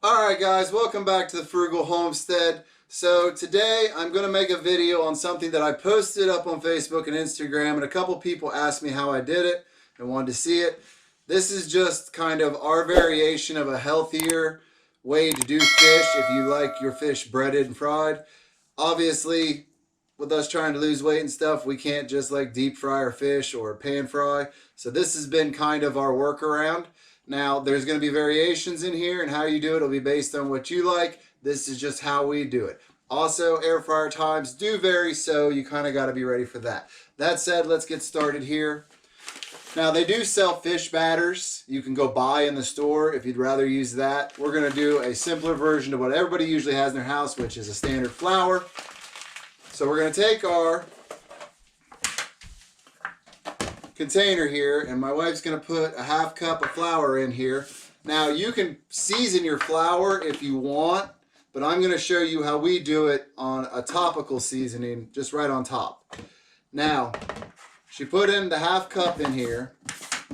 Alright guys, welcome back to the Frugal Homestead. So today I'm going to make a video on something that I posted up on Facebook and Instagram, and a couple people asked me how I did it and wanted to see it. This is just kind of our variation of a healthier way to do fish if you like your fish breaded and fried. Obviously, with us trying to lose weight and stuff, we can't just like deep fry our fish or pan fry. So this has been kind of our workaround. Now, there's going to be variations in here, and how you do it will be based on what you like. This is just how we do it. Also, air fryer times do vary, so you kind of got to be ready for that. That said, let's get started here. Now, they do sell fish batters you can go buy in the store if you'd rather use that. We're going to do a simpler version of what everybody usually has in their house, which is a standard flour. So we're going to take our container here, and my wife's going to put a half cup of flour in here. Now you can season your flour if you want, but I'm going to show you how we do it on a topical seasoning, just right on top. Now she put in the half cup in here.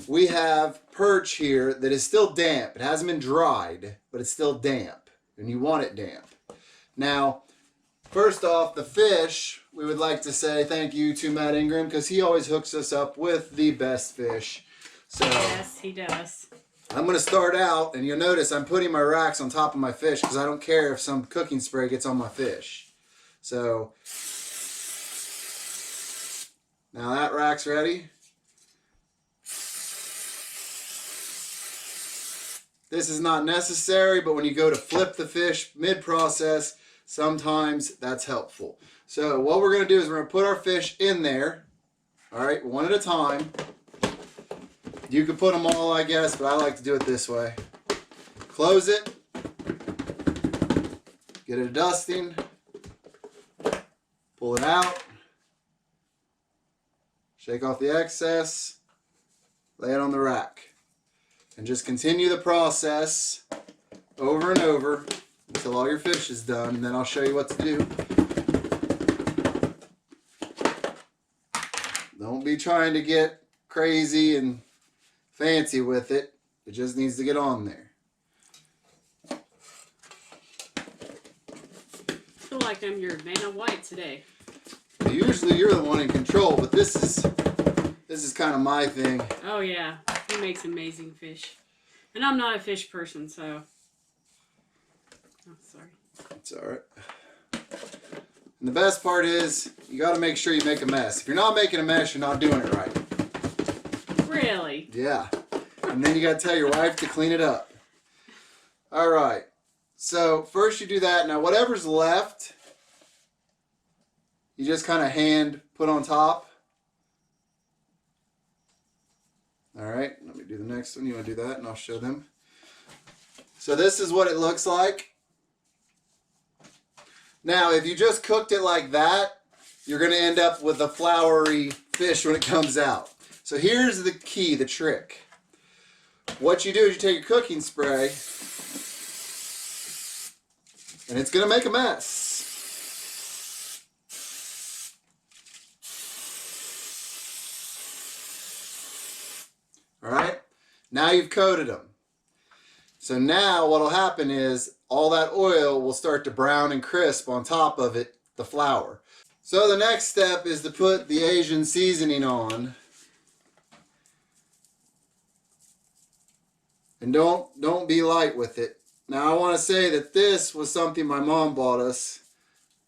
We have perch here that is still damp. It hasn't been dried, but it's still damp, and you want it damp. Now first off, the fish, we would like to say thank you to Matt Ingram, because he always hooks us up with the best fish. So yes, he does. I'm going to start out, and you'll notice I'm putting my racks on top of my fish because I don't care if some cooking spray gets on my fish. So now that rack's ready. This is not necessary, but when you go to flip the fish mid-process, sometimes that's helpful. So what we're going to do is we're going to put our fish in there, all right, one at a time. You can put them all, I guess, but I like to do it this way. Close it, get it a dusting, pull it out, shake off the excess, lay it on the rack, and just continue the process over and over until all your fish is done, and then I'll show you what to do. Don't be trying to get crazy and fancy with it. It just needs to get on there. I feel like I'm your Vanna White today. Usually you're the one in control, but this is kind of my thing. Oh yeah, he makes amazing fish. And I'm not a fish person, so... Oh, sorry. It's alright. And the best part is, you got to make sure you make a mess. If you're not making a mess, you're not doing it right. Really? Yeah. And then you got to tell your wife to clean it up. Alright. So, first you do that. Now, whatever's left, you just kind of hand put on top. Alright, let me do the next one. You want to do that, and I'll show them. So this is what it looks like. Now, if you just cooked it like that, you're going to end up with a floury fish when it comes out. So here's the key, the trick. What you do is you take your cooking spray, and it's going to make a mess. Alright? Now you've coated them. So now what will happen is all that oil will start to brown and crisp on top of it, the flour. So the next step is to put the Asian seasoning on. And don't be light with it. Now I want to say that this was something my mom bought us.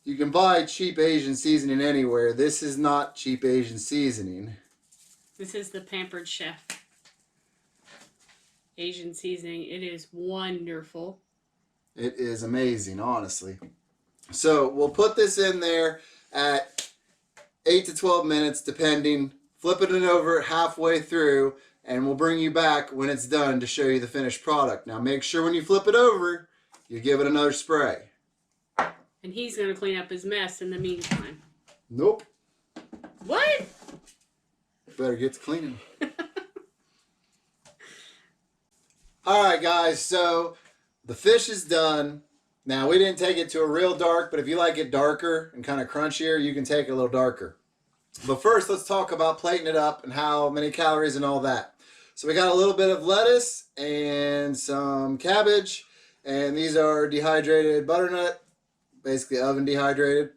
You can buy cheap Asian seasoning anywhere. This is not cheap Asian seasoning. This is the Pampered Chef Asian seasoning. It is wonderful. It is amazing, honestly. So we'll put this in there at 8 to 12 minutes, depending. Flipping it over halfway through, and we'll bring you back when it's done to show you the finished product. Now make sure when you flip it over, you give it another spray. And he's going to clean up his mess in the meantime. Nope. What? Better get to cleaning. Alright guys, so the fish is done. Now, we didn't take it to a real dark, but if you like it darker and kind of crunchier, you can take it a little darker. But first, let's talk about plating it up and how many calories and all that. So we got a little bit of lettuce and some cabbage, and these are dehydrated butternut, basically oven dehydrated.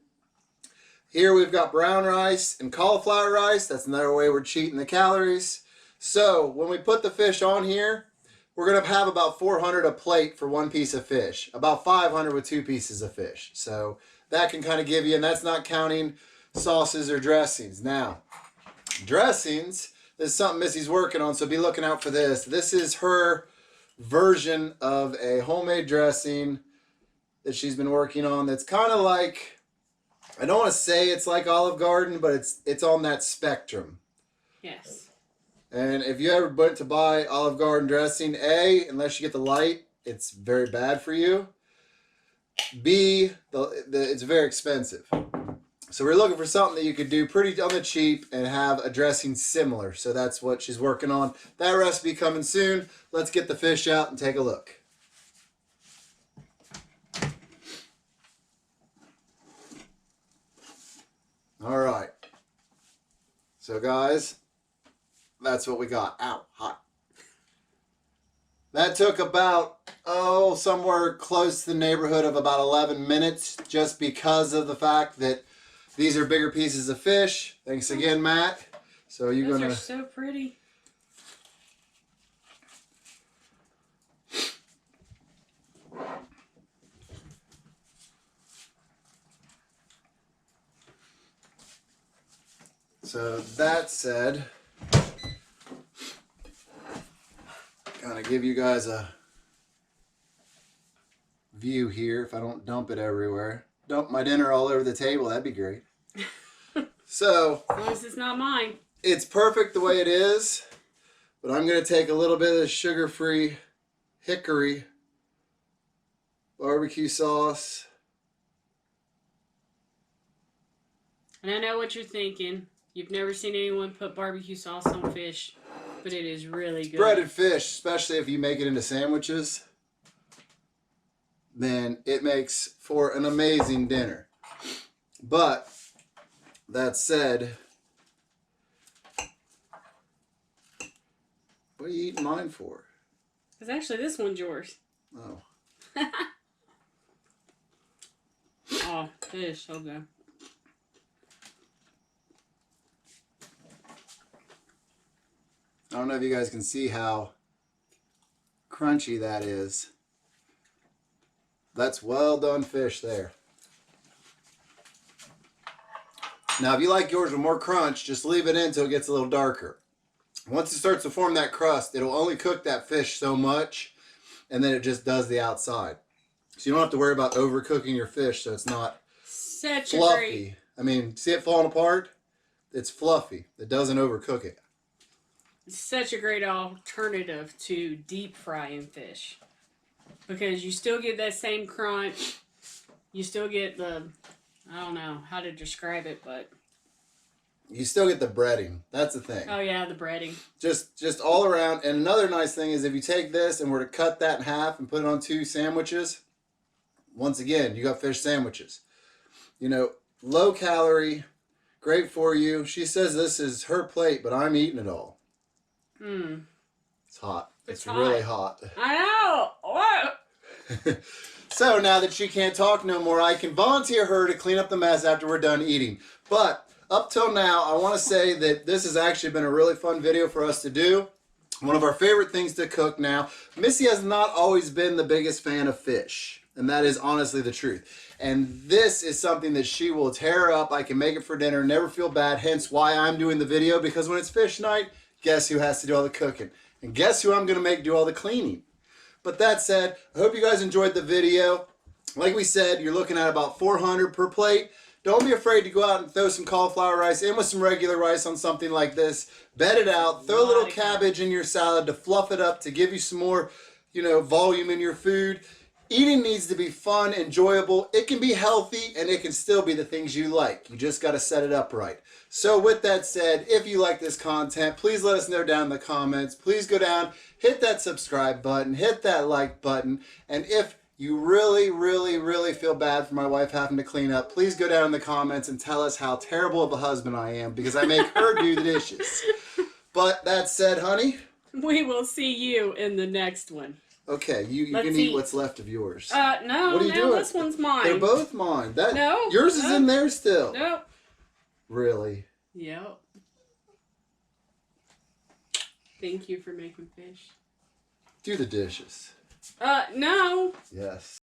Here we've got brown rice and cauliflower rice. That's another way we're cheating the calories. So when we put the fish on here, we're going to have about 400 a plate for one piece of fish, about 500 with two pieces of fish. So that can kind of give you, and that's not counting sauces or dressings. Now, dressings, this is something Missy's working on, so be looking out for this. This is her version of a homemade dressing that she's been working on that's kind of like, I don't want to say it's like Olive Garden, but it's on that spectrum. Yes. And if you ever went to buy Olive Garden dressing, A, unless you get the light, it's very bad for you. B, it's very expensive. So we're looking for something that you could do pretty on the cheap and have a dressing similar. So that's what she's working on. That recipe coming soon. Let's get the fish out and take a look. All right. So guys, that's what we got. Ow, hot. That took about, somewhere close to the neighborhood of about 11 minutes, just because of the fact that these are bigger pieces of fish. Thanks again, Matt. So you're Those gonna. are so pretty. So that said, kind of give you guys a view here if I don't dump it everywhere. Dump my dinner all over the table, that'd be great. So, As long as it's not mine. it's perfect the way it is, but I'm going to take a little bit of the sugar-free hickory barbecue sauce. And I know what you're thinking. You've never seen anyone put barbecue sauce on fish, but it is really good. Breaded fish, especially if you make it into sandwiches, then it makes for an amazing dinner. But that said, what are you eating mine for? Because actually this one's yours. Oh. Oh, fish, so good. I don't know if you guys can see how crunchy that is. That's well done fish there. Now, if you like yours with more crunch, just leave it in until it gets a little darker. Once it starts to form that crust, it'll only cook that fish so much, and then it just does the outside. So you don't have to worry about overcooking your fish so it's not Such a fluffy. great... I mean, see it falling apart? It's fluffy. It doesn't overcook it. Such a great alternative to deep frying fish. Because you still get that same crunch. You still get the... I don't know how to describe it, but... You still get the breading. That's the thing. Oh, yeah, the breading. Just all around. And another nice thing is if you take this and were to cut that in half and put it on 2 sandwiches, once again, you got fish sandwiches. You know, low calorie, great for you. She says this is her plate, but I'm eating it all. Mmm. It's hot. It's really hot. I know. What? So now that she can't talk no more, I can volunteer her to clean up the mess after we're done eating. But up till now, I want to say that this has actually been a really fun video for us to do. One of our favorite things to cook now. Missy has not always been the biggest fan of fish, and that is honestly the truth. And this is something that she will tear up. I can make it for dinner, never feel bad, hence why I'm doing the video, because when it's fish night, guess who has to do all the cooking? And guess who I'm going to make do all the cleaning? But that said, I hope you guys enjoyed the video. Like we said, you're looking at about 400 per plate. Don't be afraid to go out and throw some cauliflower rice in with some regular rice on something like this. Bed it out. Throw a little cabbage in your salad to fluff it up, to give you some more, volume in your food. Eating needs to be fun, enjoyable. It can be healthy, and it can still be the things you like. You just got to set it up right. So with that said, if you like this content, please let us know down in the comments. Please go down, hit that subscribe button, hit that like button, and if you really, really, really feel bad for my wife having to clean up, please go down in the comments and tell us how terrible of a husband I am because I make her do the dishes. But that said, honey, we will see you in the next one. okay, you Let's can eat eat. what's left of yours. No, What are you doing? this one's mine. They're both mine. No, yours is in there still. Nope. Really? Yep. Thank you for making fish. Do the dishes. No. Yes.